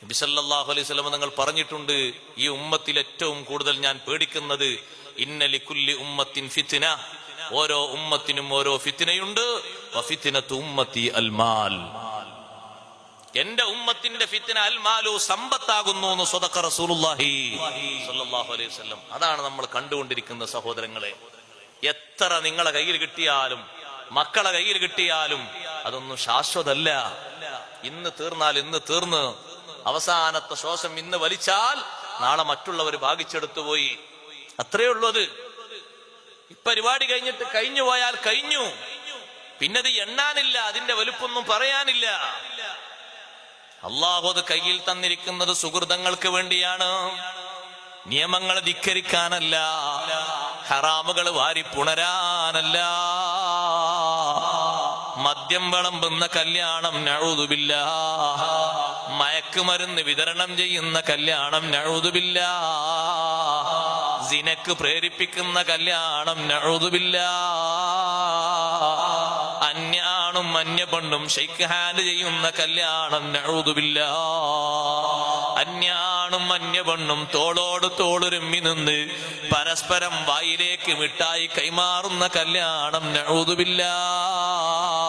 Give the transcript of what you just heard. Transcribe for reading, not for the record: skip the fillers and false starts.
നബി സല്ലല്ലാഹു അലൈഹി വസല്ലം തങ്ങൾ പറഞ്ഞിട്ടുണ്ട്, ഈ ഉമ്മത്തിൽ ഏറ്റവും കൂടുതൽ ഞാൻ പേടിക്കുന്നത് ഇന്ന ലികുല്ലി ഉമ്മത്തിൻ ഫിത്ന, ഓരോ ഉമ്മത്തിനും ഓരോ ഫിത്നയുണ്ട്, വഫിത്നതു ഉമ്മത്തി അൽമാൽ, എന്റെ ഉമ്മത്തിന്റെ ഫിത്ന അൽമാലു, സമ്പത്താകുന്നു എന്ന് സ്വദഖ റസൂലുള്ളാഹി സ്വല്ലല്ലാഹു അലൈഹി വസല്ലം. അതാണ് നമ്മൾ കണ്ടുകൊണ്ടിരിക്കുന്ന സഹോദരങ്ങളെ. എത്ര നിങ്ങളെ കയ്യിൽ കിട്ടിയാലും മക്കളെ കയ്യിൽ കിട്ടിയാലും അതൊന്നും ശാശ്വതല്ല. ഇന്ന് തീർന്നാൽ ഇന്ന് തീർന്ന്, അവസാനത്തെ ശ്വാസം ഇന്ന് വലിച്ചാൽ നാളെ മറ്റുള്ളവർ ഭാഗിച്ചെടുത്തു പോയി. അത്രേ ഉള്ളൂ. അത് പരിപാടി കഴിഞ്ഞിട്ട് കഴിഞ്ഞു പോയാൽ കഴിഞ്ഞു, പിന്നത് എണ്ണാനില്ല, അതിന്റെ വലുപ്പൊന്നും പറയാനില്ല. അല്ലാഹു അത് കയ്യിൽ തന്നിരിക്കുന്നത് സുഹൃതങ്ങൾക്ക് വേണ്ടിയാണ്, നിയമങ്ങൾ ധിക്കരിക്കാനല്ല, ഹറാമുകൾ വാരി പുണരാനല്ല. മദ്യം വിളമ്പുന്ന കല്യാണം നഊദു ബില്ലാഹ്, മയക്കുമരുന്ന് വിതരണം ചെയ്യുന്ന കല്യാണം നഊദു ബില്ലാഹ്, സിനക്ക് പ്രേരിപ്പിക്കുന്ന കല്യാണം നഊദു ബില്ലാഹ്, അന്യാണും അന്യ പെണ്ണും ഷെയ്ക്ക് ഹാൻഡ് ചെയ്യുന്ന കല്യാണം നഊദു ബില്ലാഹ്, അന്യാണും അന്യ പെണ്ണും തോളോട് തോളുരുമ്മി നിന്ന് പരസ്പരം വായിലേക്ക് മിഠായി കൈമാറുന്ന കല്യാണം നഊദു ബില്ലാഹ്.